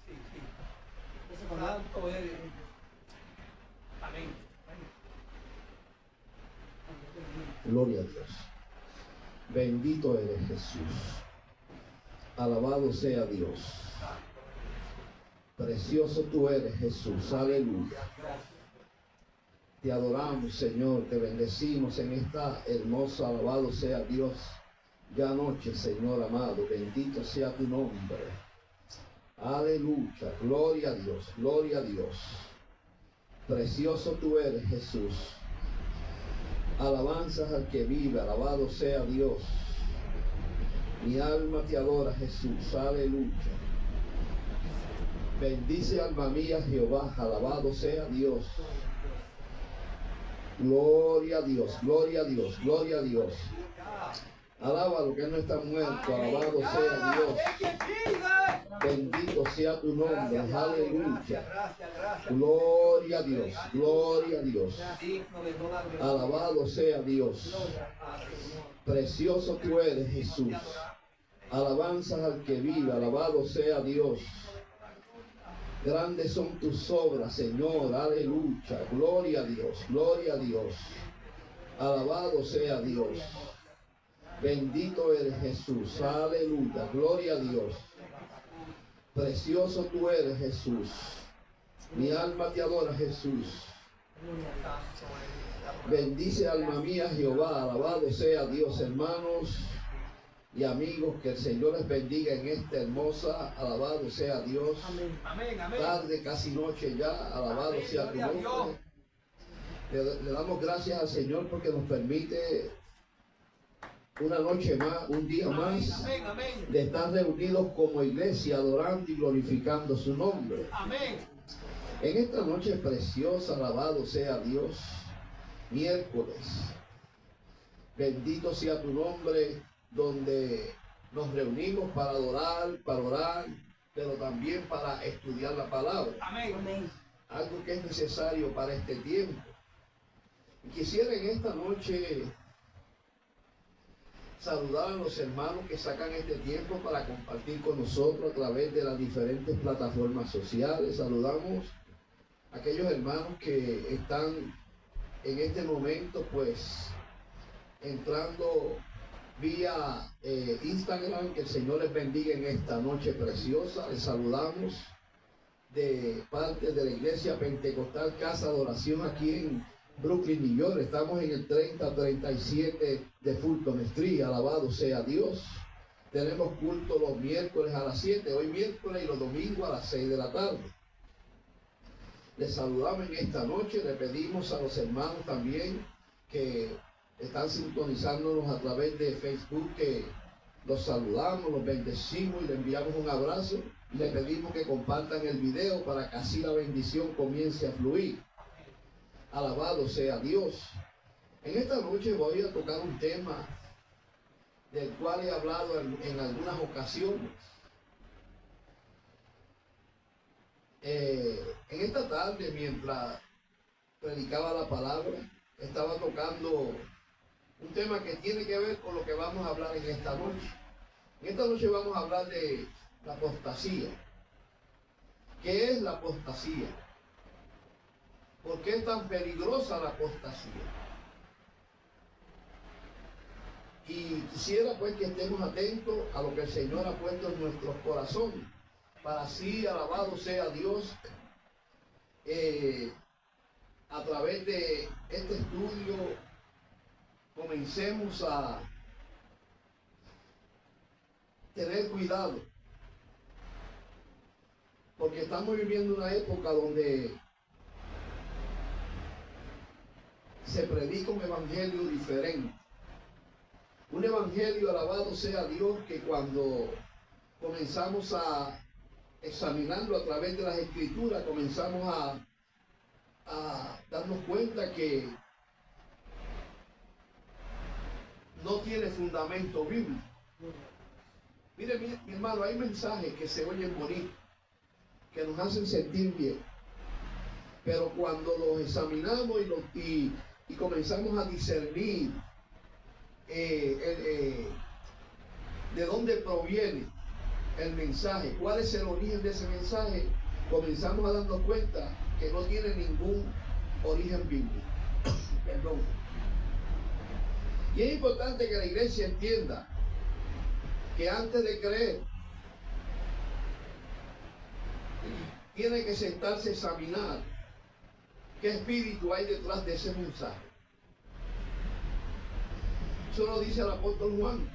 Sí, sí. Santo eres. Amén. Gloria a Dios. Bendito eres Jesús. Alabado sea Dios. Precioso tú eres Jesús. Aleluya. Te adoramos, Señor. Te bendecimos en esta hermosa. Alabado sea Dios. Ya noche, Señor amado. Bendito sea tu nombre. Aleluya. Gloria a Dios. Gloria a Dios. Precioso tú eres Jesús. Alabanzas al que vive. Alabado sea Dios. Mi alma te adora, Jesús. Aleluya. Bendice alma mía Jehová. Alabado sea Dios. Gloria a Dios. Gloria a Dios. Gloria a Dios. Alábalo que no está muerto. Alabado sea Dios. Bendito sea tu nombre. Aleluya. Gloria a Dios. Gloria a Dios. Alabado sea Dios. Precioso tú eres, Jesús. Alabanzas al que vive. Alabado sea Dios. Grandes son tus obras, Señor. Aleluya. Gloria a Dios. Gloria a Dios. Alabado sea Dios. Bendito eres Jesús. Aleluya. Gloria a Dios. Precioso tú eres, Jesús. Mi alma te adora, Jesús. Bendice alma mía Jehová. Alabado sea Dios, hermanos y amigos. Que el Señor les bendiga en esta hermosa. Alabado sea Dios. Amén, amén. Tarde, casi noche ya. Alabado sea tu nombre. Le damos gracias al Señor porque nos permite una noche más, un día más, de estar reunidos como iglesia, adorando y glorificando su nombre. Amén. En esta noche preciosa, alabado sea Dios, miércoles, bendito sea tu nombre, donde nos reunimos para adorar, para orar, pero también para estudiar la palabra. Amén. Algo que es necesario para este tiempo. Y quisiera en esta noche saludar a los hermanos que sacan este tiempo para compartir con nosotros a través de las diferentes plataformas sociales. Saludamos a aquellos hermanos que están en este momento pues entrando vía Instagram. Que el Señor les bendiga en esta noche preciosa. Les saludamos de parte de la Iglesia Pentecostal Casa de Oración aquí en Brooklyn, New York. Estamos en el 3037 de Fulton Street. Alabado sea Dios. Tenemos culto los miércoles a las 7, hoy miércoles, y los domingos a las 6 de la tarde. Les saludamos en esta noche. Le pedimos a los hermanos también que están sintonizándonos a través de Facebook que los saludamos, los bendecimos y le enviamos un abrazo. Y le pedimos que compartan el video para que así la bendición comience a fluir. Alabado sea Dios. En esta noche voy a tocar un tema del cual he hablado en algunas ocasiones. En esta tarde, mientras predicaba la palabra, estaba tocando un tema que tiene que ver con lo que vamos a hablar en esta noche. En esta noche vamos a hablar de la apostasía. ¿Qué es la apostasía? ¿Por qué es tan peligrosa la apostasía? Y quisiera pues que estemos atentos a lo que el Señor ha puesto en nuestros corazones, para así, alabado sea Dios, a través de este estudio comencemos a tener cuidado, porque estamos viviendo una época donde se predica un evangelio diferente. Un evangelio, alabado sea Dios, que cuando comenzamos a examinarlo a través de las escrituras, comenzamos a darnos cuenta que no tiene fundamento bíblico. Mire, mi hermano, hay mensajes que se oyen bonitos, que nos hacen sentir bien, pero cuando los examinamos y comenzamos a discernir de dónde proviene, el mensaje. ¿Cuál es el origen de ese mensaje? Comenzamos a darnos cuenta que no tiene ningún origen bíblico. Perdón. Y es importante que la iglesia entienda que antes de creer, tiene que sentarse a examinar qué espíritu hay detrás de ese mensaje. Eso lo dice el apóstol Juan.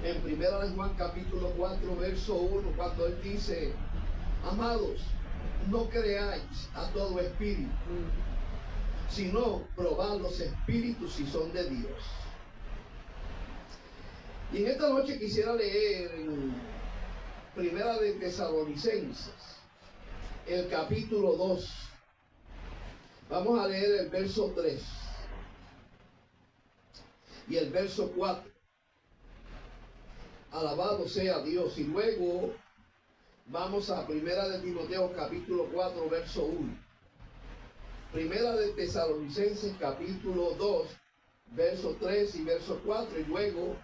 En 1 de Juan capítulo 4, verso 1, cuando él dice: amados, no creáis a todo espíritu, sino probad los espíritus si son de Dios. Y en esta noche quisiera leer en 1 de Tesalonicenses, el capítulo 2. Vamos a leer el verso 3 y el verso 4. Alabado sea Dios. Y luego vamos a 1 de Timoteo capítulo 4, verso 1. 1 de Tesalonicenses capítulo 2, verso 3 y verso 4. Y luego,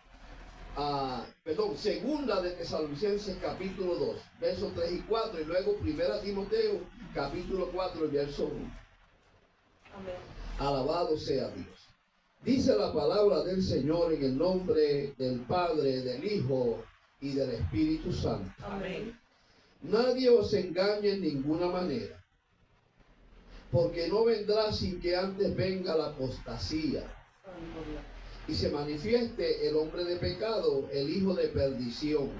segunda de Tesalonicenses capítulo 2, verso 3 y 4. Y luego 1 Timoteo capítulo 4, verso 1. Amén. Alabado sea Dios. Dice la palabra del Señor en el nombre del Padre, del Hijo y del Espíritu Santo. Amén. Nadie os engañe en ninguna manera, porque no vendrá sin que antes venga la apostasía y se manifieste el hombre de pecado, el hijo de perdición,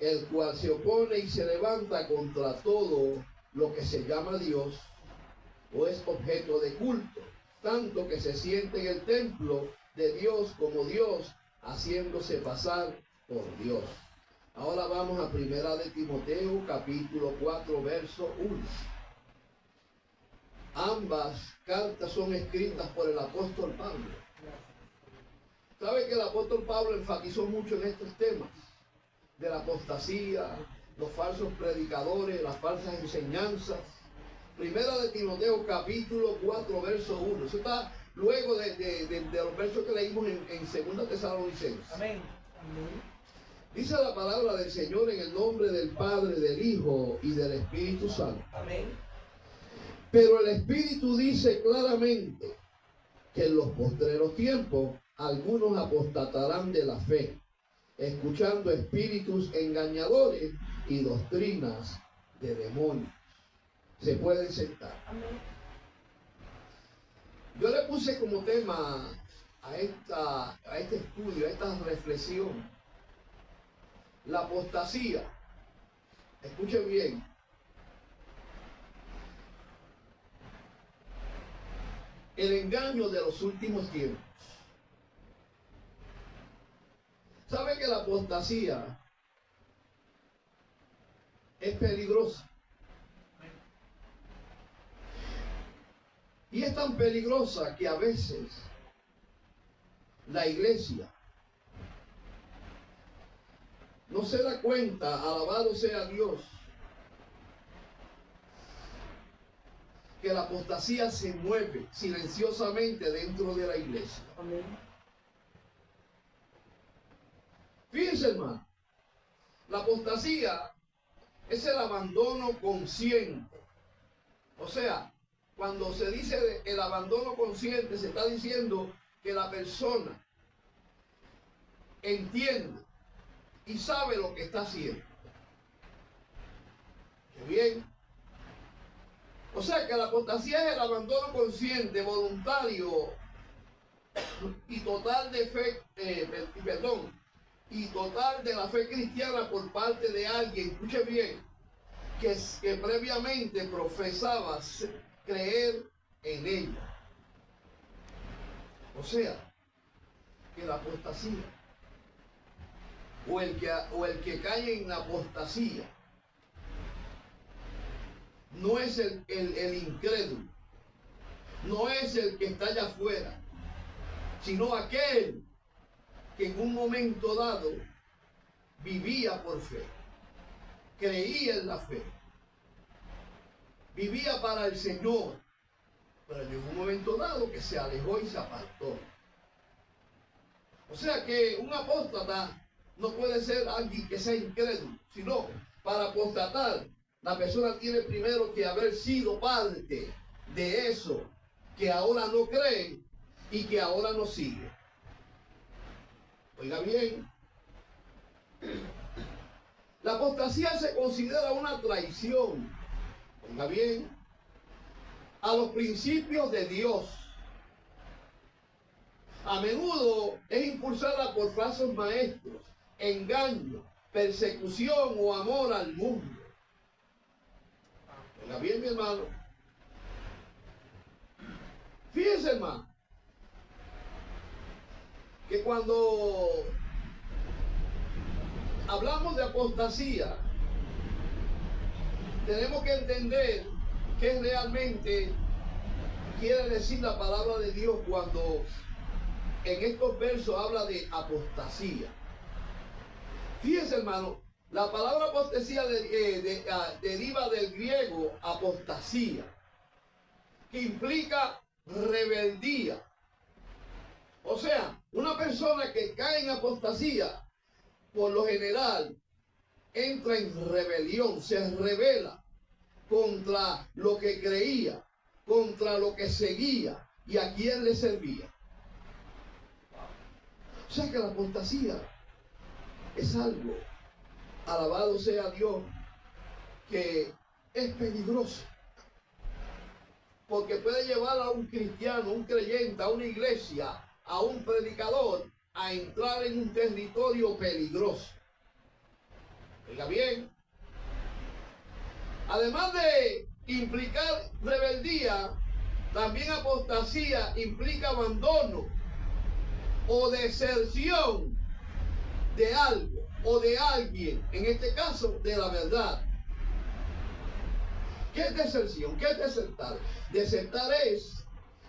el cual se opone y se levanta contra todo lo que se llama Dios o es objeto de culto, tanto que se siente en el templo de Dios como Dios, haciéndose pasar por Dios. Ahora vamos a 1 de Timoteo capítulo 4, verso 1. Ambas cartas son escritas por el apóstol Pablo. ¿Sabe que el apóstol Pablo enfatizó mucho en estos temas? De la apostasía, los falsos predicadores, las falsas enseñanzas. 1 de Timoteo capítulo 4, verso 1. Eso está luego de los versos que leímos en 2 Tesalonicenses. Amén. Dice la palabra del Señor en el nombre del Padre, del Hijo y del Espíritu Santo. Amén. Pero el Espíritu dice claramente que en los postreros tiempos algunos apostatarán de la fe, escuchando espíritus engañadores y doctrinas de demonios. Se pueden sentar. Amén. Yo le puse como tema a este estudio, a esta reflexión, la apostasía. Escuche bien. El engaño de los últimos tiempos. ¿Sabe que la apostasía es peligrosa? Y es tan peligrosa que a veces la iglesia no se da cuenta, alabado sea Dios, que la apostasía se mueve silenciosamente dentro de la iglesia. Amén. Fíjense, hermano, la apostasía es el abandono consciente. O sea, cuando se dice el abandono consciente, se está diciendo que la persona entiende y sabe lo que está haciendo. ¿Qué bien? O sea que la apostasía es el abandono consciente, voluntario y total de fe, y total de la fe cristiana por parte de alguien, escuche bien, que previamente profesaba creer en ella. O sea, que la apostasía o el que cae en la apostasía no es el incrédulo, no es el que está allá afuera, sino aquel que en un momento dado vivía por fe, creía en la fe, vivía para el Señor, pero en un momento dado que se alejó y se apartó. O sea que un apóstata no puede ser alguien que sea incrédulo, sino para apostatar, la persona tiene primero que haber sido parte de eso que ahora no cree y que ahora no sigue. Oiga bien, la apostasía se considera una traición, oiga bien, a los principios de Dios. A menudo es impulsada por falsos maestros, engaño, persecución o amor al mundo. Oiga bien, mi hermano. Fíjense, hermano, que cuando hablamos de apostasía, tenemos que entender qué realmente quiere decir la palabra de Dios cuando en estos versos habla de apostasía. Fíjense, hermano, la palabra apostasía deriva del griego apostasía, que implica rebeldía. O sea, una persona que cae en apostasía, por lo general, entra en rebelión, se rebela contra lo que creía, contra lo que seguía y a quién le servía. O sea que la apostasía es algo, alabado sea Dios, que es peligroso. Porque puede llevar a un cristiano, un creyente, a una iglesia, a un predicador, a entrar en un territorio peligroso. Oiga bien, además de implicar rebeldía, también apostasía implica abandono o deserción de algo o de alguien, en este caso de la verdad. ¿Qué es deserción? ¿Qué es desertar? Desertar es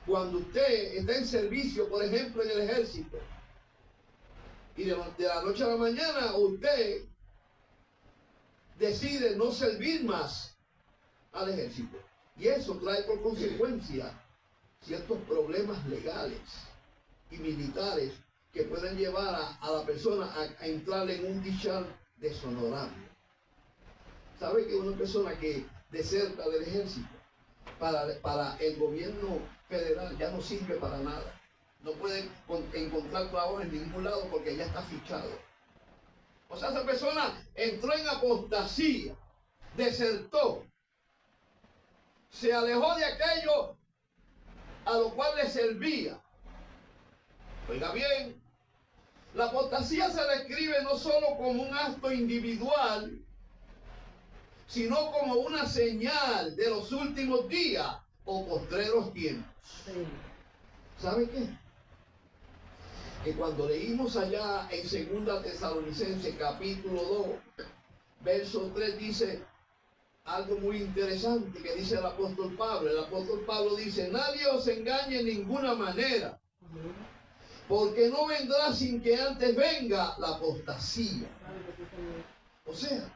cuando usted está en servicio, por ejemplo, en el ejército, y de la noche a la mañana usted decide no servir más al ejército. Y eso trae por consecuencia ciertos problemas legales y militares que pueden llevar a la persona a entrar en un dichar deshonorable. ¿Sabe que una persona que deserta del ejército para el gobierno federal ya no sirve para nada? No puede encontrar trabajo en ningún lado porque ya está fichado. O sea, esa persona entró en apostasía, desertó, se alejó de aquello a lo cual le servía. Oiga bien, la apostasía se describe no solo como un acto individual, sino como una señal de los últimos días o postreros tiempos. ¿Sabe qué? Que cuando leímos allá en 2 Tesalonicenses capítulo 2, verso 3, dice algo muy interesante que dice el apóstol Pablo. El apóstol Pablo dice: nadie os engañe en ninguna manera, porque no vendrá sin que antes venga la apostasía. O sea,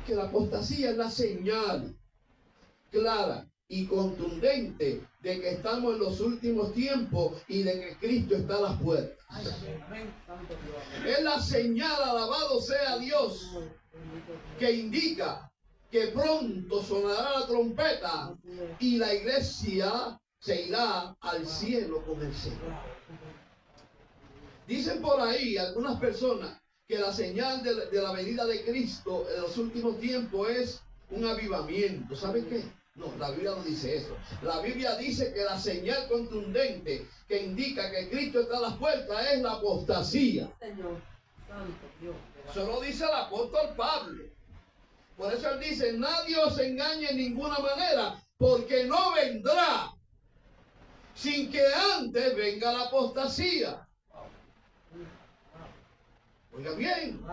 que la apostasía es la señal clara y contundente de que estamos en los últimos tiempos y de que Cristo está a las puertas. Es la señal, alabado sea Dios, que indica que pronto sonará la trompeta y la iglesia se irá al cielo con el Señor. Dicen por ahí algunas personas que la señal de la venida de Cristo en los últimos tiempos es un avivamiento. ¿Saben qué? No, la Biblia no dice eso. La Biblia dice que la señal contundente que indica que Cristo está a las puertas es la apostasía. Señor, santo Dios. Eso lo dice el apóstol Pablo. Por eso él dice: nadie os engañe en ninguna manera, porque no vendrá sin que antes venga la apostasía. Oiga bien,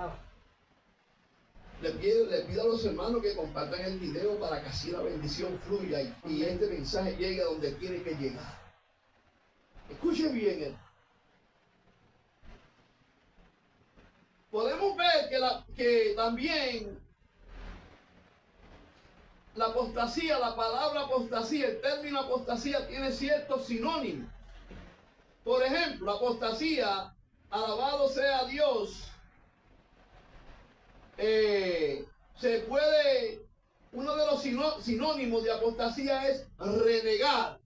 le pido a los hermanos que compartan el video para que así la bendición fluya y este mensaje llegue a donde tiene que llegar. Escuche bien, hermano. Podemos ver que también la apostasía, la palabra apostasía, el término apostasía tiene ciertos sinónimos. Por ejemplo, apostasía alabado sea Dios, se puede, uno de los sinónimos de apostasía es renegar.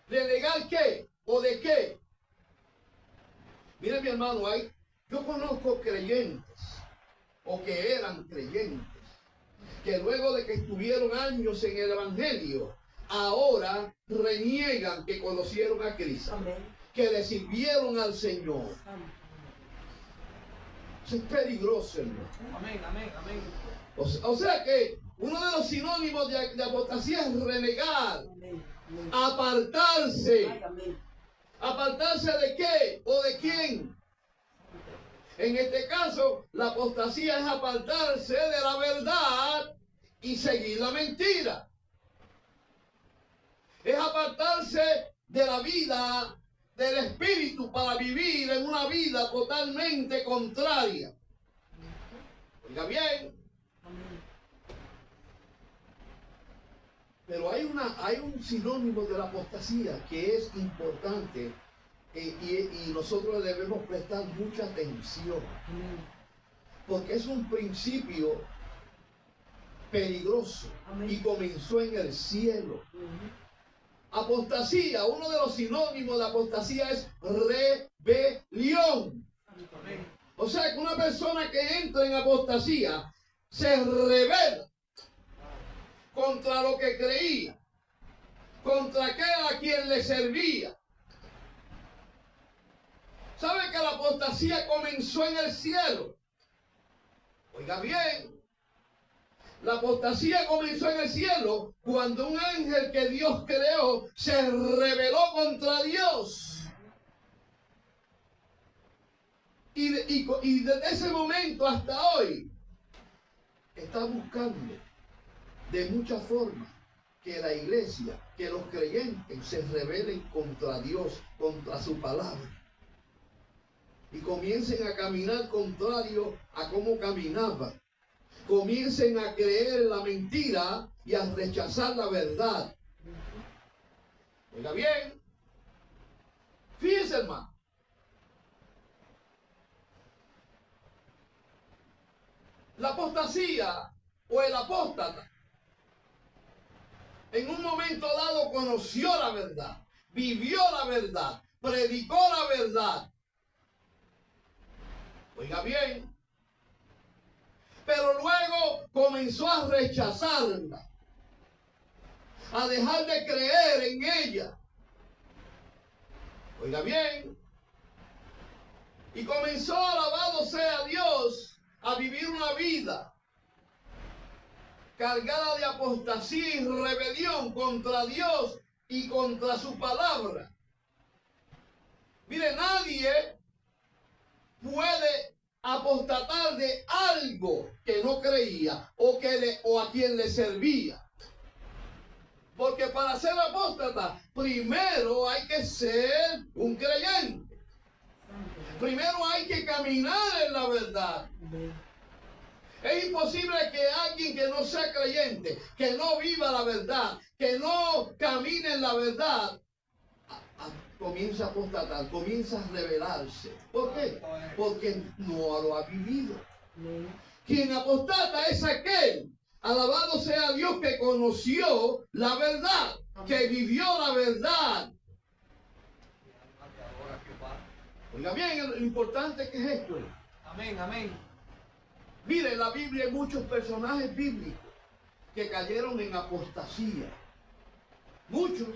¿Renegar qué? ¿O de qué? Mire mi hermano, yo conozco creyentes, o que eran creyentes, que luego de que estuvieron años en el Evangelio, ahora reniegan que conocieron a Cristo, Amén. que le sirvieron al Señor. Santo. Eso es peligroso, hermano. Amén, amén, amén. O sea que uno de los sinónimos de apostasía es renegar, Amén. Amén. apartarse. Ay, amén. ¿Apartarse de qué o de quién? En este caso, la apostasía es apartarse de la verdad y seguir la mentira. Es apartarse de la vida del Espíritu para vivir en una vida totalmente contraria. Oiga bien, Amén. pero hay un sinónimo de la apostasía que es importante y nosotros debemos prestar mucha atención, Amén. porque es un principio peligroso Amén. y comenzó en el cielo. Ujú. Apostasía, uno de los sinónimos de apostasía es rebelión. Santo. Amén. O sea que una persona que entra en apostasía se rebela contra lo que creía, contra aquel a quien le servía. ¿Sabe que la apostasía comenzó en el cielo? Oiga bien, la apostasía comenzó en el cielo cuando un ángel que Dios creó se rebeló contra Dios. Y desde ese momento hasta hoy está buscando de muchas formas que la iglesia, que los creyentes se rebelen contra Dios, contra su palabra. Y comiencen a caminar contrario a cómo caminaban. Comiencen a creer en la mentira y a rechazar la verdad. Oiga bien, fíjense, hermano. La apostasía o el apóstata en un momento dado conoció la verdad, vivió la verdad, predicó la verdad. Oiga bien, pero luego comenzó a rechazarla, a dejar de creer en ella. Oiga bien, y comenzó, alabado sea Dios, a vivir una vida cargada de apostasía y rebelión contra Dios y contra su palabra. Mire, nadie puede apostatar de algo que no creía o a quien le servía. Porque para ser apóstata, primero hay que ser un creyente. Santo. Primero hay que caminar en la verdad. Amén. Es imposible que alguien que no sea creyente, que no viva la verdad, que no camine en la verdad, comienza a apostatar, comienza a rebelarse. ¿Por qué? Porque no lo ha vivido. Amén. Quien apostata es aquel, alabado sea Dios, que conoció la verdad, que vivió la verdad. Oiga bien, lo importante que es esto. Amén, amén. Mire, en la Biblia hay muchos personajes bíblicos que cayeron en apostasía. Muchos.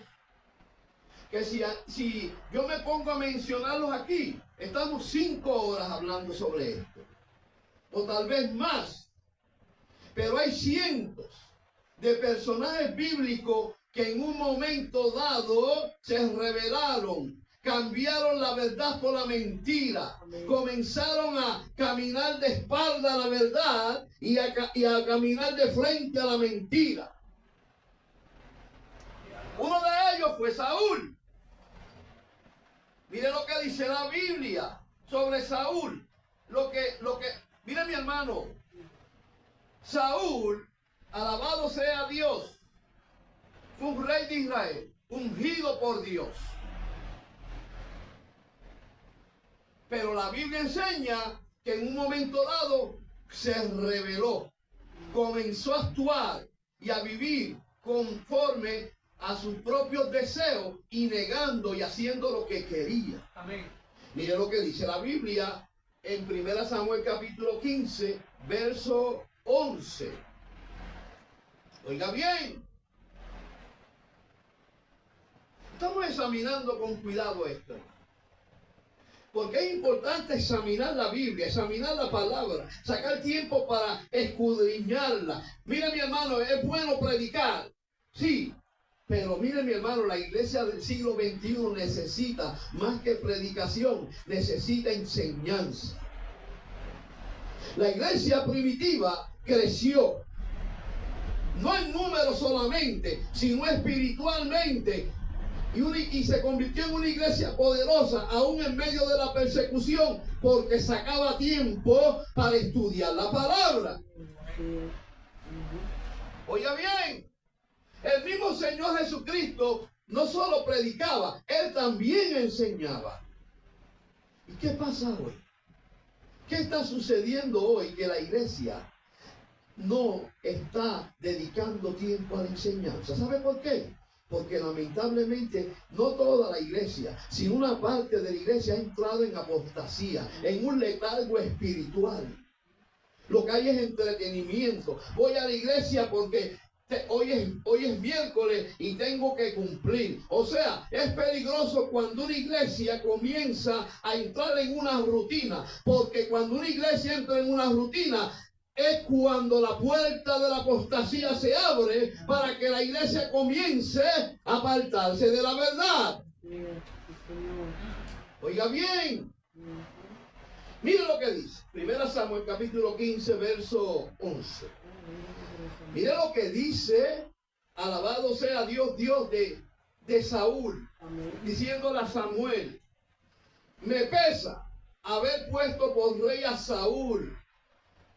Que si yo me pongo a mencionarlos aquí, estamos 5 horas hablando sobre esto. O tal vez más. Pero hay cientos de personajes bíblicos que en un momento dado se rebelaron. Cambiaron la verdad por la mentira. Amén. Comenzaron a caminar de espalda a la verdad y a caminar de frente a la mentira. Uno de ellos fue Saúl. Mire lo que dice la Biblia sobre Saúl. Mire mi hermano. Saúl, alabado sea Dios, fue un rey de Israel, ungido por Dios. Pero la Biblia enseña que en un momento dado se rebeló, comenzó a actuar y a vivir conforme a sus propios deseos y negando y haciendo lo que quería. Amén. Mire lo que dice la Biblia en 1 Samuel capítulo 15, verso 11. Oiga bien. Estamos examinando con cuidado esto. Porque es importante examinar la Biblia, examinar la palabra, sacar tiempo para escudriñarla. Mire, mi hermano, es bueno predicar, sí, pero mire, mi hermano, la iglesia del siglo XXI necesita más que predicación, necesita enseñanza. La iglesia primitiva creció, no en número solamente, sino espiritualmente. Y se convirtió en una iglesia poderosa aún en medio de la persecución, porque sacaba tiempo para estudiar la palabra. Oiga bien, el mismo Señor Jesucristo no solo predicaba, Él también enseñaba. ¿Y qué pasa hoy? ¿Qué está sucediendo hoy? Que la iglesia no está dedicando tiempo a la enseñanza. ¿Sabe por qué? Porque lamentablemente no toda la iglesia, sino una parte de la iglesia ha entrado en apostasía, en un letargo espiritual. Lo que hay es entretenimiento. Voy a la iglesia porque hoy es miércoles y tengo que cumplir. O sea, es peligroso cuando una iglesia comienza a entrar en una rutina, porque cuando una iglesia entra en una rutina, es cuando la puerta de la apostasía se abre para que la iglesia comience a apartarse de la verdad. Oiga bien. Mire lo que dice. 1 Samuel capítulo 15, verso 11. Mire lo que dice. Alabado sea Dios, Dios de Saúl. Diciéndole a Samuel: me pesa haber puesto por rey a Saúl.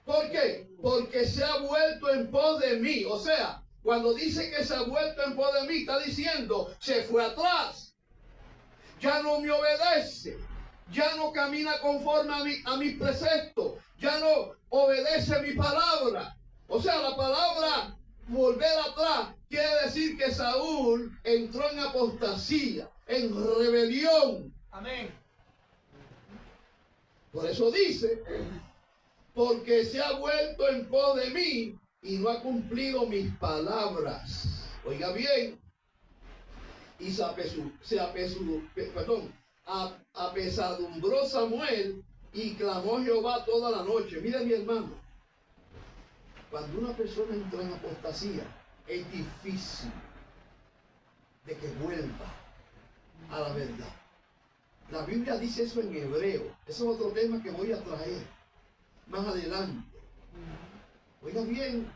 ¿Por qué? Porque se ha vuelto en pos de mí. O sea, cuando dice que se ha vuelto en pos de mí, está diciendo, se fue atrás. Ya no me obedece. Ya no camina conforme a mis preceptos. Ya no obedece mi palabra. O sea, la palabra volver atrás quiere decir que Saúl entró en apostasía, en rebelión. Amén. Por eso dice, porque se ha vuelto en pos de mí y no ha cumplido mis palabras. Oiga bien. Y apesadumbró Samuel y clamó Jehová toda la noche. Mira, mi hermano, cuando una persona entra en apostasía, es difícil de que vuelva a la verdad. La Biblia dice eso en hebreo. Ese es otro tema que voy a traer más adelante. Oiga bien,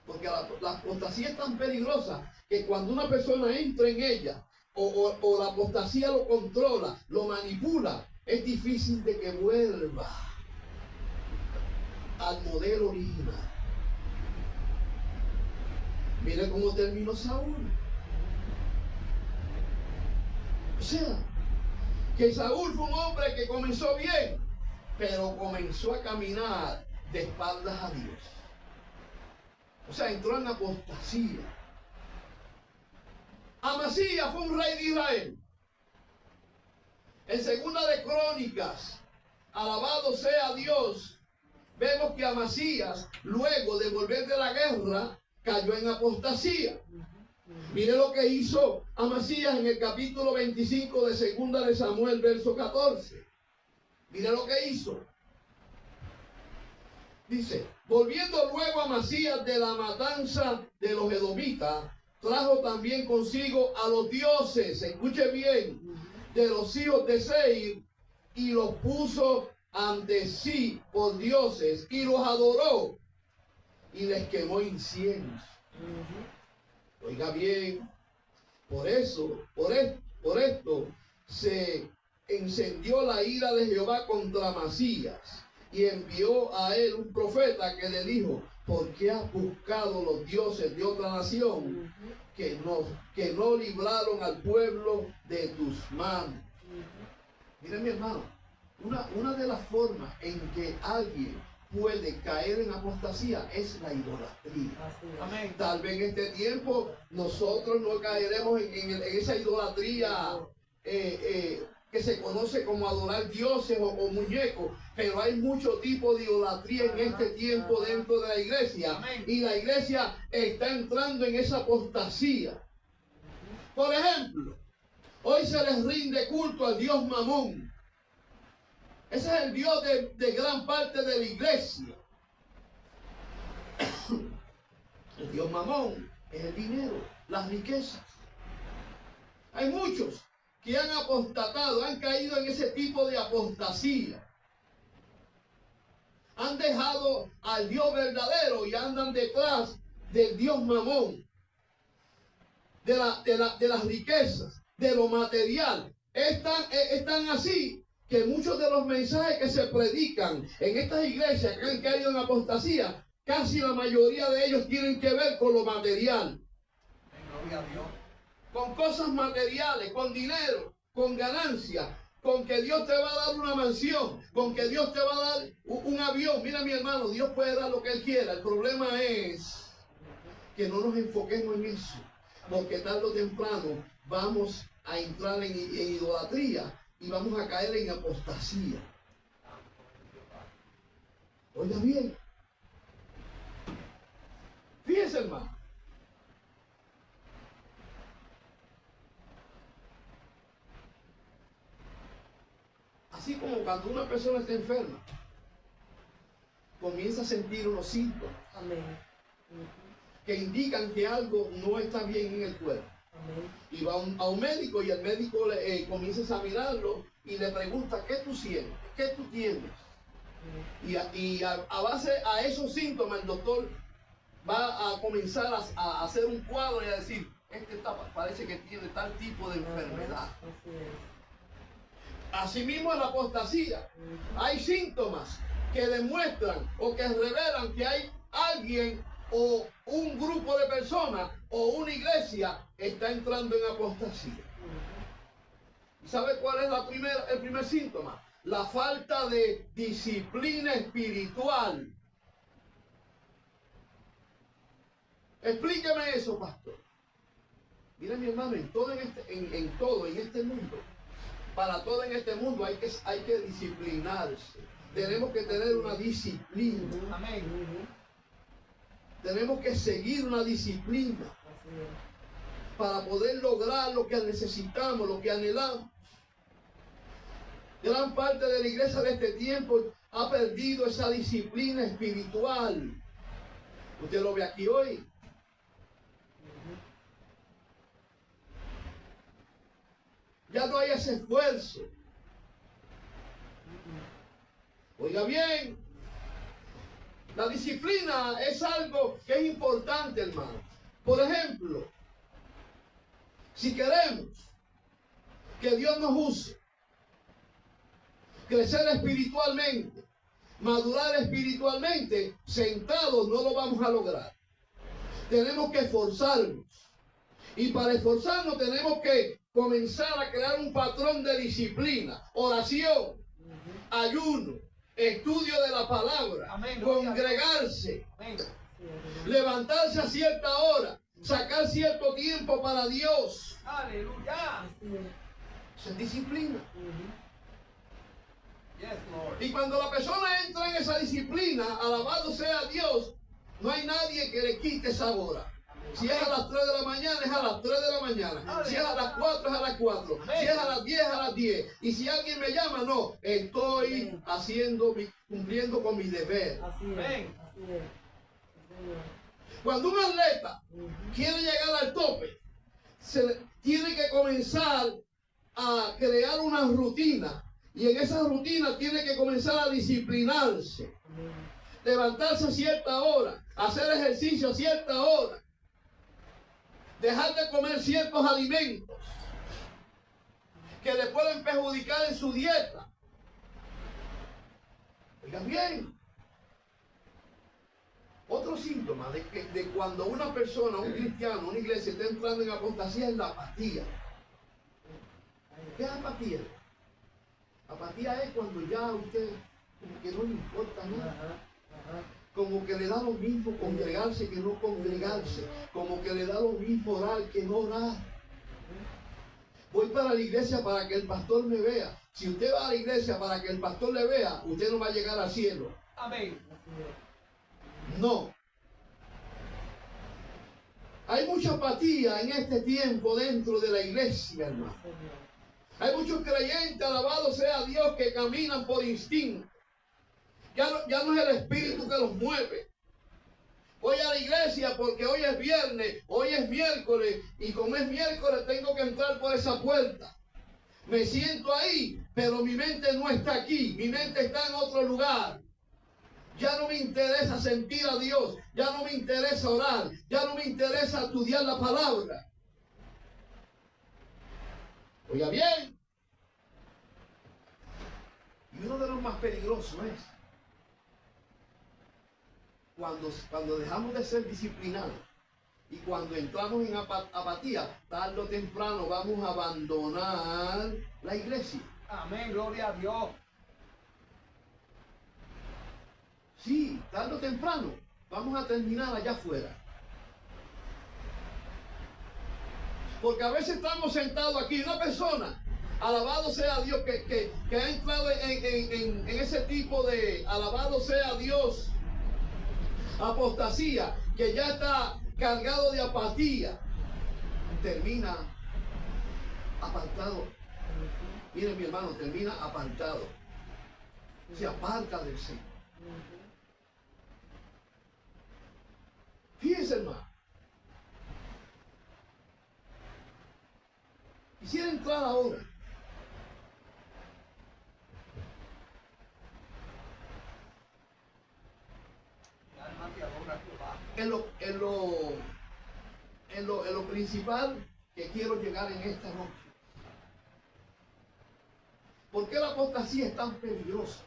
porque la apostasía es tan peligrosa que cuando una persona entra en ella o la apostasía lo controla, lo manipula, es difícil de que vuelva al modelo original. Mire cómo terminó Saúl. O sea, que Saúl fue un hombre que comenzó bien, pero comenzó a caminar de espaldas a Dios. O sea, entró en apostasía. Amasías fue un rey de Israel. En Segunda de Crónicas, alabado sea Dios, vemos que Amasías, luego de volver de la guerra, cayó en apostasía. Mire lo que hizo Amasías en el capítulo 25 de Segunda de Samuel, verso 14. Mire lo que hizo. Dice, volviendo luego Amasías de la matanza de los edomitas, trajo también consigo a los dioses, escuche bien, de los hijos de Seir, y los puso ante sí por dioses, y los adoró, y les quemó incienso. Oiga bien, por esto se encendió la ira de Jehová contra Amasías, y envió a él un profeta que le dijo, ¿por qué has buscado los dioses de otra nación que no libraron al pueblo de tus manos? Miren, mi hermano, Una de las formas en que alguien puede caer en apostasía es la idolatría. Así es. Amén. Tal vez en este tiempo nosotros no caeremos en esa idolatría que se conoce como adorar dioses o muñecos, pero hay mucho tipo de idolatría en este tiempo dentro de la iglesia. Amén. Y la iglesia está entrando en esa apostasía. Por ejemplo, hoy se les rinde culto al dios Mamón. Ese es el dios de gran parte de la iglesia. El dios Mamón es el dinero, las riquezas. Hay muchos que han apostatado, han caído en ese tipo de apostasía. Han dejado al Dios verdadero y andan detrás del dios Mamón, de las riquezas, de lo material. Están así que muchos de los mensajes que se predican en estas iglesias que han caído en apostasía, casi la mayoría de ellos tienen que ver con lo material. Gloria a Dios. Con cosas materiales, con dinero, con ganancia, con que Dios te va a dar una mansión, con que Dios te va a dar un avión. Mira, mi hermano, Dios puede dar lo que Él quiera. El problema es que no nos enfoquemos en eso, porque tarde o temprano vamos a entrar en idolatría y vamos a caer en apostasía. Oiga bien, fíjese, hermano. Así como cuando una persona está enferma, comienza a sentir unos síntomas Amén. que indican que algo no está bien en el cuerpo. Amén. Y va a un médico y el médico comienza a examinarlo y le pregunta, ¿qué tú sientes? ¿Qué tú tienes? Y a base a esos síntomas el doctor va a comenzar a hacer un cuadro y a decir, parece que tiene tal tipo de enfermedad. Así es. Asimismo en la apostasía hay síntomas que demuestran o que revelan que hay alguien o un grupo de personas o una iglesia está entrando en apostasía. ¿Y sabe cuál es el primer síntoma? La falta de disciplina espiritual. Explíqueme eso, pastor. Mira, mi hermano, en todo en este mundo, para todo en este mundo hay que disciplinarse. Tenemos que tener una disciplina. Amén. Tenemos que seguir una disciplina Así es. para poder lograr lo que necesitamos, lo que anhelamos. Gran parte de la iglesia de este tiempo ha perdido esa disciplina espiritual. Usted lo ve aquí hoy. Ya no hay ese esfuerzo. Oiga bien, la disciplina es algo que es importante, hermano. Por ejemplo, si queremos que Dios nos use, crecer espiritualmente, madurar espiritualmente, sentados no lo vamos a lograr. Tenemos que esforzarnos. Y para esforzarnos tenemos que comenzar a crear un patrón de disciplina, oración, ayuno, estudio de la palabra, Amén. congregarse, Amén. levantarse a cierta hora, sacar cierto tiempo para Dios. Aleluya. Así es. Esa es disciplina. Yes, Lord. Y cuando la persona entra en esa disciplina, alabado sea Dios, no hay nadie que le quite esa hora. Si es a las 3 de la mañana, es a las 3 de la mañana. Si es a las 4, es a las 4. Si es a las 10, es a las 10. Y si alguien me llama, no. Estoy cumpliendo con mi deber. Así es. Amén. Así es. Sí, Señor. Cuando un atleta quiere llegar al tope, tiene que comenzar a crear una rutina. Y en esa rutina tiene que comenzar a disciplinarse. Amén. Levantarse a cierta hora, hacer ejercicio a cierta hora, dejar de comer ciertos alimentos que le pueden perjudicar en su dieta. Oigan bien, otro síntoma de cuando una persona, un cristiano, una iglesia está entrando en apostasía es la apatía. ¿Qué es apatía? Apatía es cuando ya a usted como que no le importa nada. Ajá. Como que le da lo mismo congregarse que no congregarse. Como que le da lo mismo orar que no orar. Voy para la iglesia para que el pastor me vea. Si usted va a la iglesia para que el pastor le vea, usted no va a llegar al cielo. Amén. Así es. No. Hay mucha apatía en este tiempo dentro de la iglesia, hermano. Señor. Hay muchos creyentes, alabado sea Dios, que caminan por instinto. Ya no es el espíritu que los mueve. Voy a la iglesia porque hoy es viernes, hoy es miércoles, y como es miércoles tengo que entrar por esa puerta. Me siento ahí, pero mi mente no está aquí, mi mente está en otro lugar. Ya no me interesa sentir a Dios, ya no me interesa orar, ya no me interesa estudiar la palabra. Oiga bien. Y uno de los más peligrosos es cuando dejamos de ser disciplinados y cuando entramos en apatía, tarde o temprano vamos a abandonar la iglesia. Amén. Gloria a Dios. Sí, tarde o temprano vamos a terminar allá afuera. Porque a veces estamos sentados aquí, una persona, alabado sea Dios, que ha entrado en ese tipo de, alabado sea Dios, apostasía, que ya está cargado de apatía, termina apartado. Mire mi hermano, termina apartado. Se aparta del Señor. Fíjense, hermano. Quisiera entrar ahora Mi alma te adora, Jehová. en lo principal que quiero llegar en esta noche. ¿Por qué la apostasía es tan peligrosa?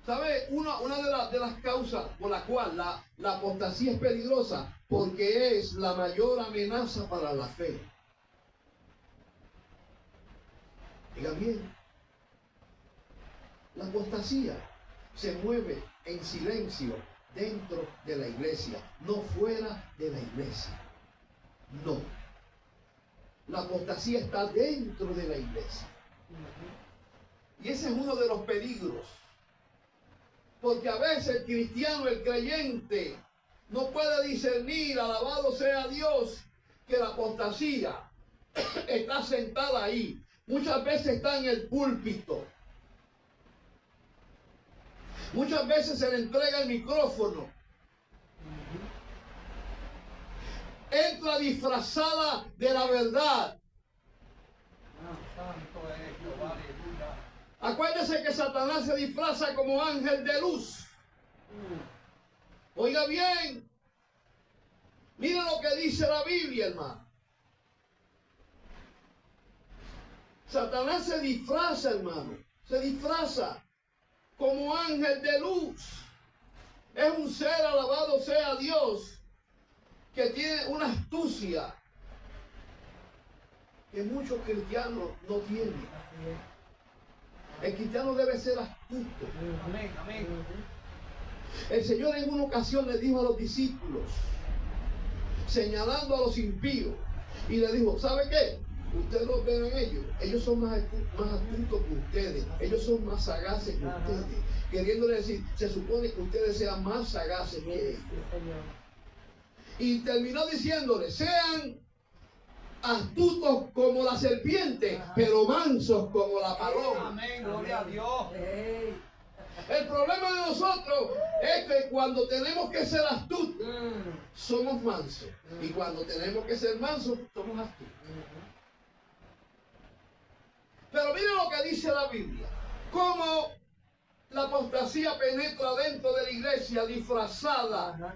¿Sabe? Una de las causas por la cual la apostasía es peligrosa, porque es la mayor amenaza para la fe. Diga bien, la apostasía se mueve en silencio dentro de la iglesia, no fuera de la iglesia. No. La apostasía está dentro de la iglesia. Y ese es uno de los peligros. Porque a veces el cristiano, el creyente, no puede discernir, alabado sea Dios, que la apostasía está sentada ahí. Muchas veces está en el púlpito. Muchas veces se le entrega el micrófono. Entra disfrazada de la verdad. Santo es Jehová, aleluya. Acuérdese que Satanás se disfraza como ángel de luz. Oiga bien. Mira lo que dice la Biblia, hermano. Satanás se disfraza, hermano. Se disfraza como ángel de luz. Es un ser, alabado sea Dios, que tiene una astucia que muchos cristianos no tienen. Así es. El cristiano debe ser astuto. Amén, amén. El Señor en una ocasión le dijo a los discípulos, señalando a los impíos, y le dijo, ¿sabe qué? Ustedes los ven en ellos son más astutos que ustedes, ellos son más sagaces que ustedes. Queriéndole decir, se supone que ustedes sean más sagaces que ellos. Sí, Señor. Y terminó diciéndole, sean astutos como la serpiente, pero mansos como la paloma. Amén, gloria a Dios. Ey. El problema de nosotros es que cuando tenemos que ser astutos, somos mansos. Y cuando tenemos que ser mansos, somos astutos. Pero miren lo que dice la Biblia. Cómo la apostasía penetra dentro de la iglesia disfrazada. Ajá.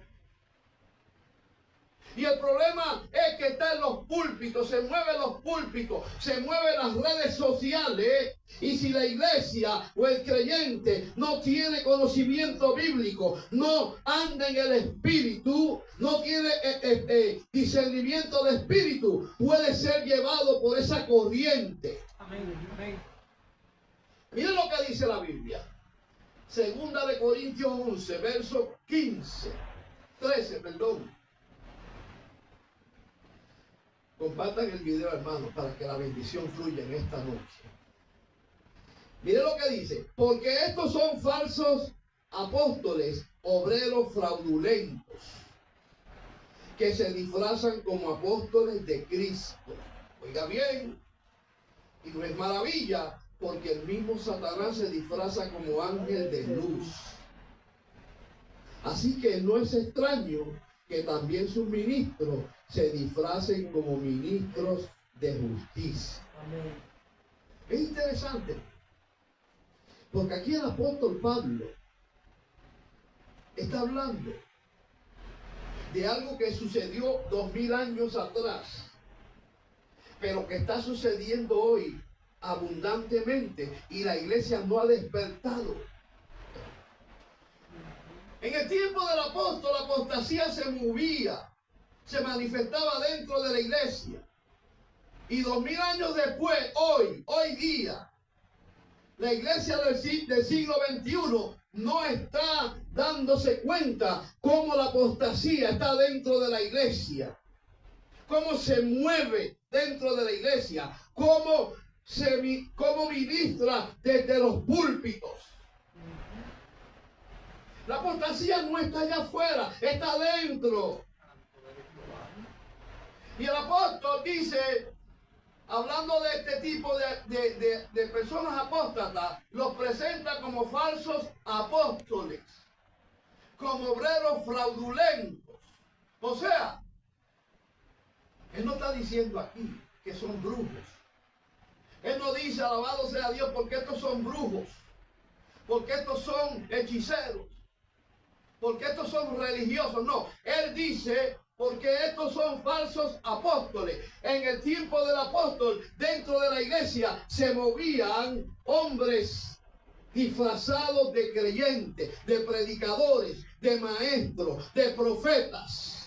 Y el problema es que está en los púlpitos, se mueven los púlpitos, se mueven las redes sociales. Y si la iglesia o el creyente no tiene conocimiento bíblico, no anda en el espíritu, no tiene discernimiento de espíritu, puede ser llevado por esa corriente. Amén. Amén. Miren lo que dice la Biblia. Segunda de Corintios 11, verso 13, perdón. Compartan el video, hermanos, para que la bendición fluya en esta noche. Mire lo que dice. Porque estos son falsos apóstoles, obreros fraudulentos, que se disfrazan como apóstoles de Cristo. Oiga bien. Y no es maravilla, porque el mismo Satanás se disfraza como ángel de luz. Así que no es extraño que también sus ministros se disfracen como ministros de justicia. Amén. Es interesante, porque aquí el apóstol Pablo está hablando de algo que sucedió 2000 años atrás, pero que está sucediendo hoy abundantemente y la iglesia no ha despertado. En el tiempo del apóstol, la apostasía se movía, se manifestaba dentro de la iglesia. Y 2000 años después, hoy día, la iglesia del siglo XXI no está dándose cuenta cómo la apostasía está dentro de la iglesia, cómo se mueve dentro de la iglesia, cómo ministra desde los púlpitos. La apostasía no está allá afuera, está dentro. Y el apóstol dice, hablando de este tipo de personas apóstatas, los presenta como falsos apóstoles, como obreros fraudulentos. O sea, él no está diciendo aquí que son brujos. Él no dice, alabado sea Dios, porque estos son brujos, porque estos son hechiceros, porque estos son religiosos. No, él dice, porque estos son falsos apóstoles. En el tiempo del apóstol, dentro de la iglesia, se movían hombres disfrazados de creyentes, de predicadores, de maestros, de profetas.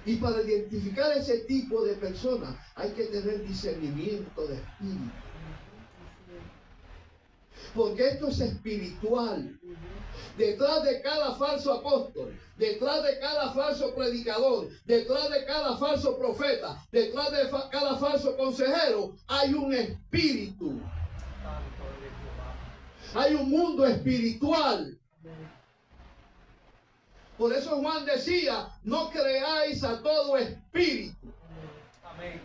Y para identificar ese tipo de personas hay que tener discernimiento de espíritu. Porque esto es espiritual. Detrás de cada falso apóstol, detrás de cada falso predicador, detrás de cada falso profeta, detrás de cada falso consejero, hay un espíritu. Hay un mundo espiritual. Por eso Juan decía, no creáis a todo espíritu. Amén.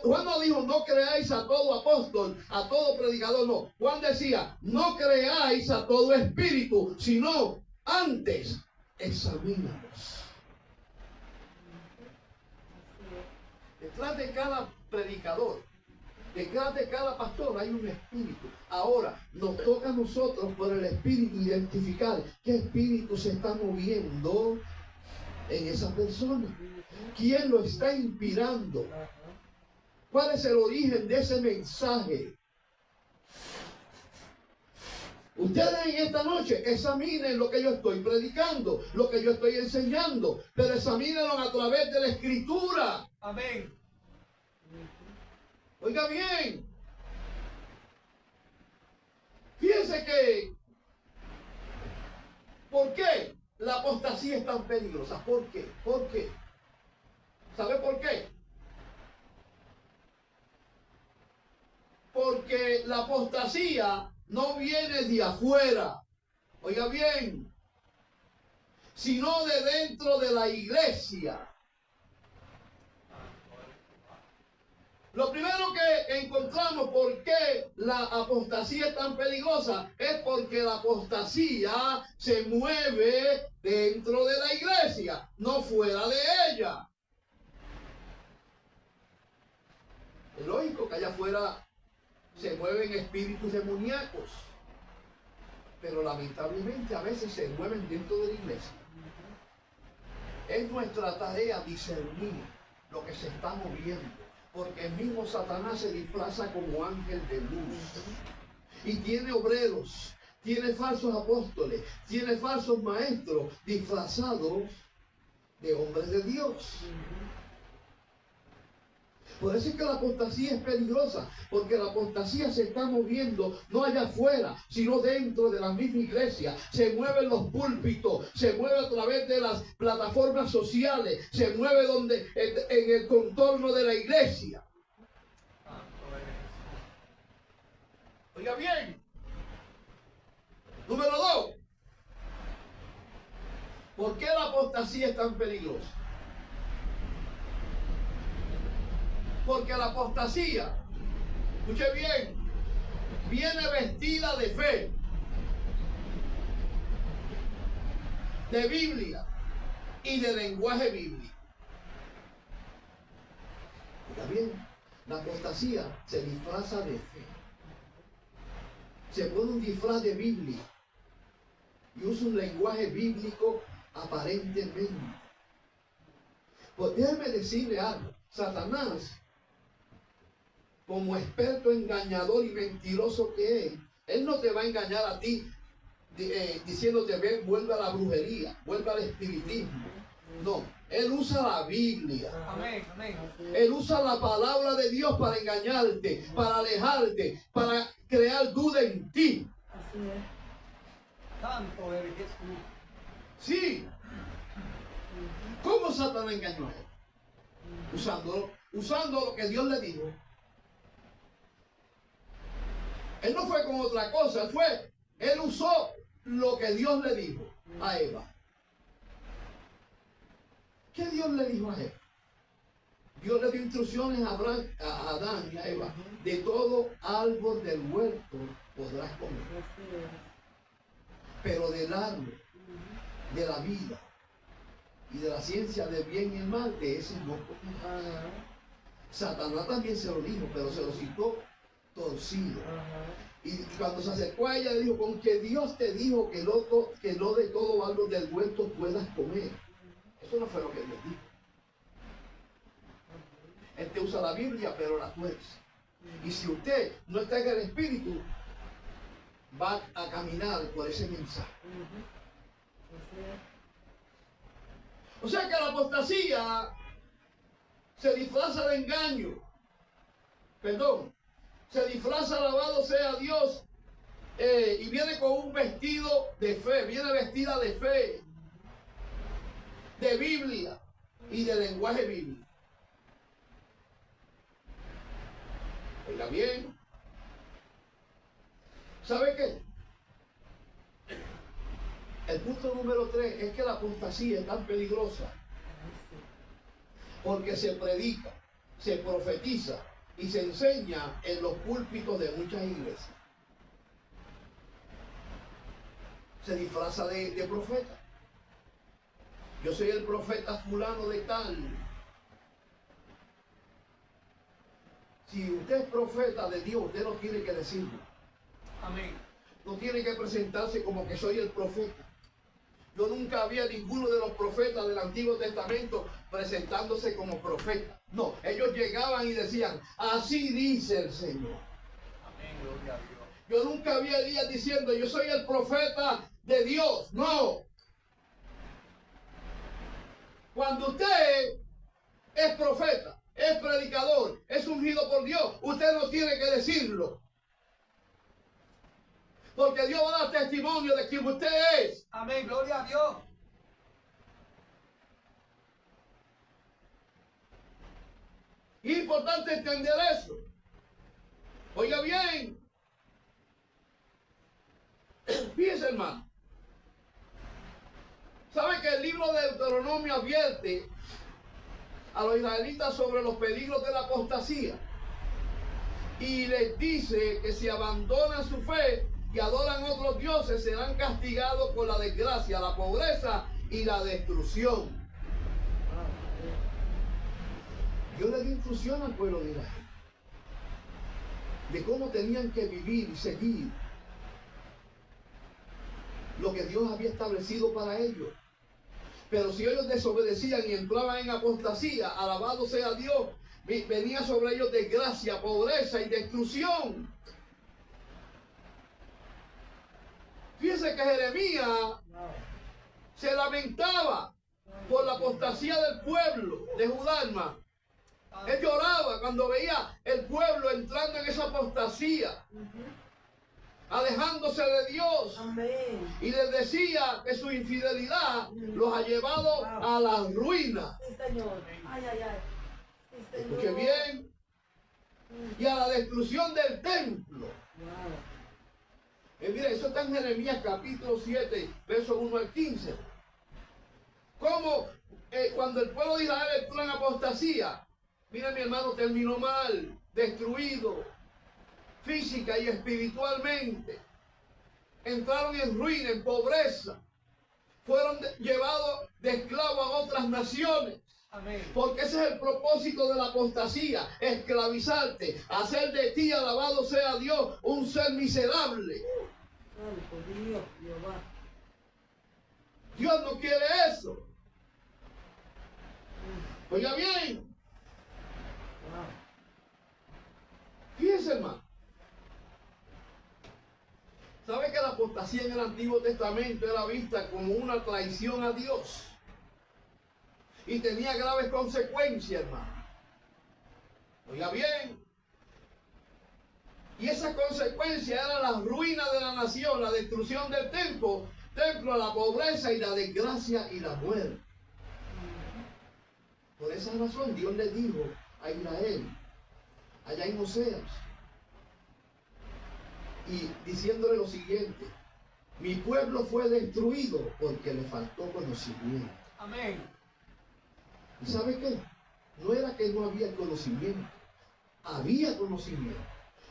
Juan no dijo, no creáis a todo apóstol, a todo predicador, no. Juan decía, no creáis a todo espíritu, sino antes examínalos. Detrás de cada predicador, detrás de cada pastor hay un espíritu. Ahora, nos toca a nosotros por el espíritu identificar qué espíritu se está moviendo en esa persona. ¿Quién lo está inspirando? ¿Cuál es el origen de ese mensaje? Ustedes en esta noche examinen lo que yo estoy predicando, lo que yo estoy enseñando, pero examínenlo a través de la escritura. Amén. Oiga bien. Fíjense que, ¿por qué la apostasía es tan peligrosa? ¿Por qué? ¿Por qué? ¿Sabe por qué? Porque la apostasía no viene de afuera, oiga bien, sino de dentro de la iglesia. Lo primero que encontramos por qué la apostasía es tan peligrosa es porque la apostasía se mueve dentro de la iglesia, no fuera de ella. Es lógico que allá afuera se mueven espíritus demoníacos, pero lamentablemente a veces se mueven dentro de la iglesia. Es nuestra tarea discernir lo que se está moviendo, porque el mismo Satanás se disfraza como ángel de luz y tiene obreros, tiene falsos apóstoles, tiene falsos maestros disfrazados de hombres de Dios. Por eso es que la apostasía es peligrosa, porque la apostasía se está moviendo no allá afuera, sino dentro de la misma iglesia. Se mueve en los púlpitos, se mueve a través de las plataformas sociales, se mueve en el contorno de la iglesia. Oiga bien. Número 2. ¿Por qué la apostasía es tan peligrosa? Porque la apostasía, escuche bien, viene vestida de fe, de Biblia y de lenguaje bíblico. Está bien, la apostasía se disfraza de fe. Se pone un disfraz de Biblia y usa un lenguaje bíblico aparentemente. Pues déjeme decirle algo, Satanás, como experto engañador y mentiroso que es, él no te va a engañar a ti diciéndote, ven, vuelve a la brujería, vuelve al espiritismo. No, él usa la Biblia. Amén, amén. Él usa la palabra de Dios para engañarte, para alejarte, para crear duda en ti. Así es. Santo eres Jesús. Sí. ¿Cómo Satanás engañó a él? Usando lo que Dios le dijo. Él no fue con otra cosa, él usó lo que Dios le dijo a Eva. ¿Qué Dios le dijo a Eva? Dios le dio instrucciones a Adán y a Eva. De todo árbol del huerto podrás comer. Así es. Pero del árbol de la vida y de la ciencia del bien y el mal, de ese no comerás. Ajá. Satanás también se lo dijo, pero se lo citó torcido. Ajá. Y cuando se acercó a ella, le dijo, con que Dios te dijo que no de todo árbol del huerto puedas comer. Eso no fue lo que Dios dijo. Él te usa la Biblia, pero la tuerce. Y si usted no está en el Espíritu, va a caminar por ese mensaje. Así es. O sea que la apostasía se disfraza de engaño. Perdón. Se disfraza, alabado sea Dios, y viene con un vestido de fe, viene vestida de fe, de Biblia y de lenguaje bíblico. Oiga bien. ¿Sabe qué? El punto número 3 es que la apostasía es tan peligrosa porque se predica, se profetiza y se enseña en los púlpitos de muchas iglesias. Se disfraza de profeta. Yo soy el profeta fulano de tal. Si usted es profeta de Dios, usted no tiene que decirlo. Amén. No tiene que presentarse como que soy el profeta. Yo nunca había ninguno de los profetas del Antiguo Testamento presentándose como profeta. No, ellos llegaban y decían, así dice el Señor. Amén, gloria a Dios. Yo nunca había días diciendo, yo soy el profeta de Dios. No. Cuando usted es profeta, es predicador, es ungido por Dios, usted no tiene que decirlo. Porque Dios va a dar testimonio de quién usted es. Amén, gloria a Dios. Y es importante entender eso. Oiga bien. Fíjese, hermano. ¿Sabe que el libro de Deuteronomio advierte a los israelitas sobre los peligros de la apostasía? Y les dice que si abandonan su fe y adoran otros dioses, serán castigados con la desgracia, la pobreza y la destrucción. Dios le dio instrucción al pueblo de Israel de cómo tenían que vivir y seguir lo que Dios había establecido para ellos. Pero si ellos desobedecían y entraban en apostasía, alabado sea Dios, venía sobre ellos desgracia, pobreza y destrucción. Fíjense que Jeremías Wow. se lamentaba por la apostasía del pueblo de Judá, hermano. Él lloraba cuando veía el pueblo entrando en esa apostasía, alejándose de Dios. Amén. Y les decía que su infidelidad los ha llevado a la ruina. Sí, Señor. Ay, ay, ay. Sí, Señor. Escuche bien. Y a la destrucción del templo. Wow. Mire, eso está en Jeremías capítulo 7, versos 1 al 15. Como cuando el pueblo de Israel entró en apostasía, mira mi hermano, terminó mal, destruido, física y espiritualmente. Entraron en ruina, en pobreza. Fueron llevados de esclavos a otras naciones. Amén. Porque ese es el propósito de la apostasía, esclavizarte, hacer de ti, alabado sea Dios, un ser miserable. Santo Dios, Jehová. Dios no quiere eso. Oiga bien, Wow. fíjense hermano. ¿Sabe que la apostasía en el Antiguo Testamento era vista como una traición a Dios? Y tenía graves consecuencias, hermano. Oiga bien. Y esa consecuencia era la ruina de la nación, la destrucción del templo, la pobreza y la desgracia y la muerte. Por esa razón Dios le dijo a Israel, allá en Oseas, y diciéndole lo siguiente: mi pueblo fue destruido porque le faltó conocimiento. Amén. ¿Y sabe qué? No era que no había conocimiento, había conocimiento.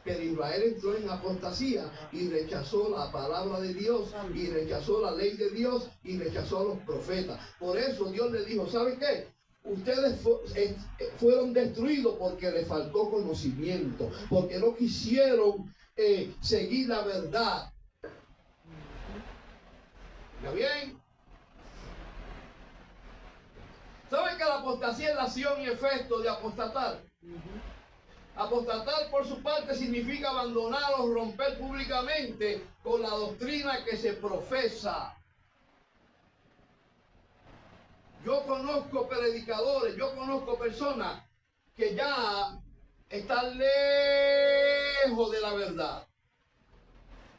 Pero Israel entró en apostasía y rechazó la palabra de Dios, y rechazó la ley de Dios, y rechazó a los profetas. Por eso Dios le dijo, ¿sabe qué? Ustedes fueron destruidos porque les faltó conocimiento, porque no quisieron seguir la verdad. ¿Ya bien? ¿Saben que la apostasía es la acción y efecto de apostatar? Apostatar por su parte significa abandonar o romper públicamente con la doctrina que se profesa. Yo conozco predicadores, yo conozco personas que ya están lejos de la verdad.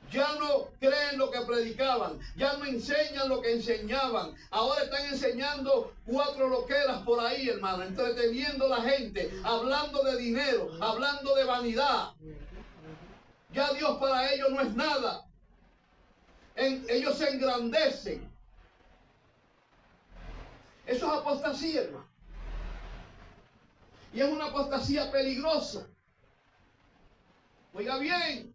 Ya no creen lo que predicaban, ya no enseñan lo que enseñaban. Ahora están enseñando cuatro loqueras por ahí, hermano, entreteniendo a la gente, hablando de dinero, hablando de vanidad. Ya Dios para ellos no es nada. Ellos se engrandecen. Eso es apostasía, hermano. Y es una apostasía peligrosa. Oiga bien.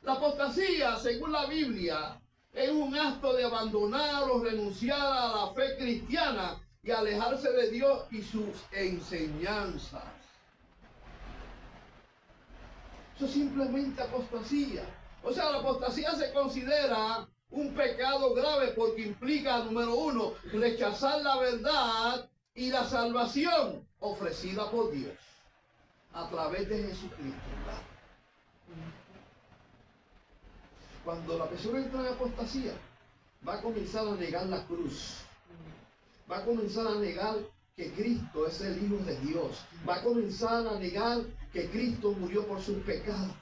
La apostasía, según la Biblia, es un acto de abandonar o renunciar a la fe cristiana y alejarse de Dios y sus enseñanzas. Eso es simplemente apostasía. O sea, la apostasía se considera un pecado grave porque implica, número uno, rechazar la verdad y la salvación ofrecida por Dios a través de Jesucristo. Cuando la persona entra en apostasía, va a comenzar a negar la cruz. Va a comenzar a negar que Cristo es el Hijo de Dios. Va a comenzar a negar que Cristo murió por sus pecados.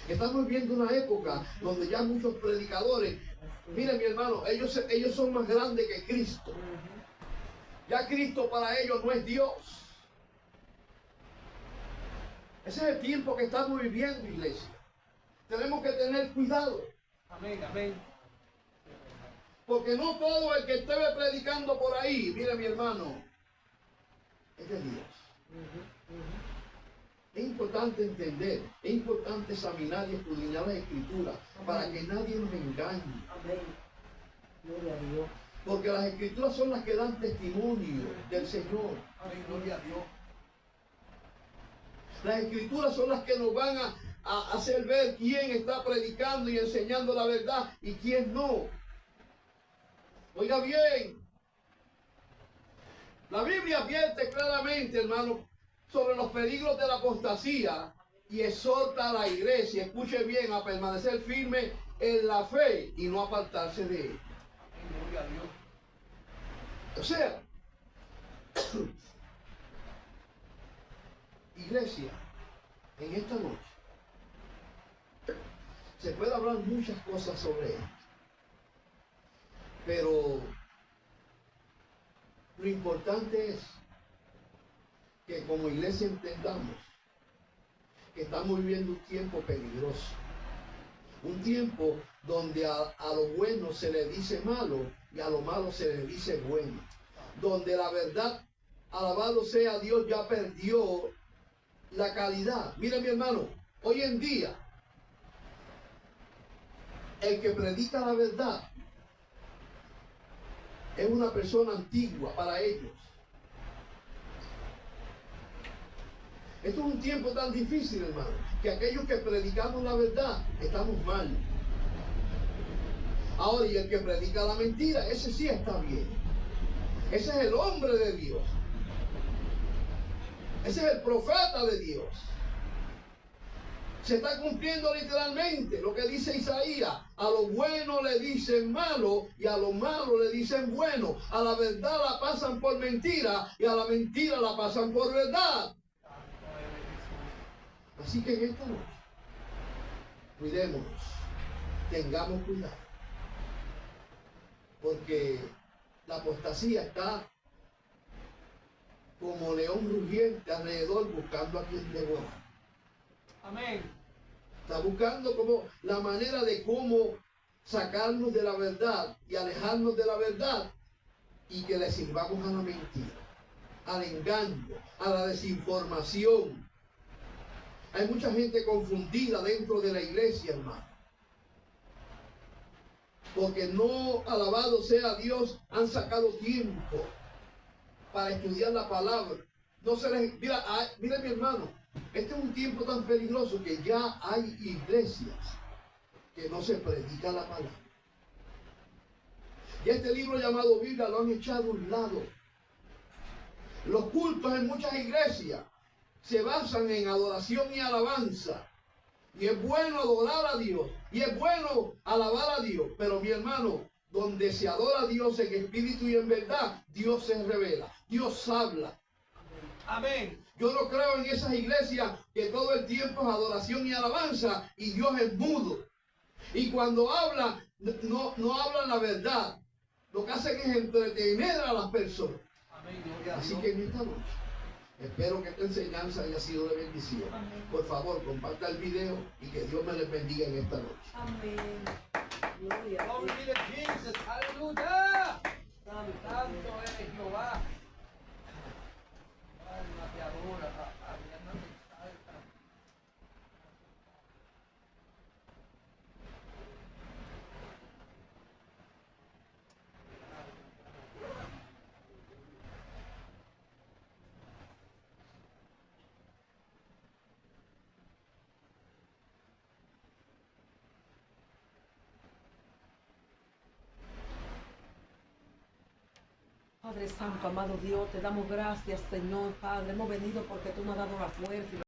Estamos viviendo una época donde ya muchos predicadores, miren mi hermano, ellos son más grandes que Cristo. Ya Cristo para ellos no es Dios. Ese es el tiempo que estamos viviendo, iglesia. Tenemos que tener cuidado. Amén, amén. Porque no todo el que esté predicando por ahí, mire mi hermano, es de Dios. Es importante entender, es importante examinar y escudriñar las escrituras para que nadie nos engañe. Amén. Gloria a Dios. Porque las escrituras son las que dan testimonio del Señor. Amén, gloria a Dios. Las escrituras son las que nos van a hacer ver quién está predicando y enseñando la verdad y quién no. Oiga bien, la Biblia advierte claramente, hermano, sobre los peligros de la apostasía y exhorta a la iglesia, escuche bien, a permanecer firme en la fe y no apartarse de ella. Gloria a Dios. O sea, iglesia, en esta noche se puede hablar muchas cosas sobre esto, pero lo importante es que como iglesia entendamos que estamos viviendo un tiempo peligroso, un tiempo donde a lo bueno se le dice malo y a lo malo se le dice bueno, donde la verdad, alabado sea Dios, ya perdió la calidad. Mira, mi hermano, hoy en día el que predica la verdad es una persona antigua para ellos. Esto es un tiempo tan difícil, hermano, que aquellos que predicamos la verdad estamos mal. Ahora, y el que predica la mentira, ese sí está bien. Ese es el hombre de Dios. Ese es el profeta de Dios. Se está cumpliendo literalmente lo que dice Isaías. A lo bueno le dicen malo y a lo malo le dicen bueno. A la verdad la pasan por mentira y a la mentira la pasan por verdad. Así que en esta noche, cuidémonos, tengamos cuidado, porque la apostasía está como león rugiente alrededor buscando a quien devorar. Amén. Está buscando como la manera de cómo sacarnos de la verdad y alejarnos de la verdad y que le sirvamos a la mentira, al engaño, a la desinformación. Hay mucha gente confundida dentro de la iglesia, hermano. Porque no, alabado sea Dios, han sacado tiempo para estudiar la palabra. No se les, mira mi hermano, este es un tiempo tan peligroso que ya hay iglesias que no se predica la palabra. Y este libro llamado Biblia lo han echado a un lado. Los cultos en muchas iglesias se basan en adoración y alabanza. Y es bueno adorar a Dios. Y es bueno alabar a Dios. Pero mi hermano, donde se adora a Dios en espíritu y en verdad, Dios se revela. Dios habla. Amén. Yo no creo en esas iglesias que todo el tiempo es adoración y alabanza y Dios es mudo. Y cuando habla, no hablan la verdad. Lo que hacen es entretener a las personas. Amén. Gloria a Así Dios. que en esta noche, espero que esta enseñanza haya sido de bendición. Por favor, comparta el video y que Dios me les bendiga en esta noche. Amén. Gloria a Glory Dios. be to Jesus. Aleluya. Santo Santo Dios. eres Jehová. Alma te adora. Mi alma te exalta. Padre Santo, amado Dios, te damos gracias, Señor, Padre. Hemos venido porque tú nos has dado la fuerza y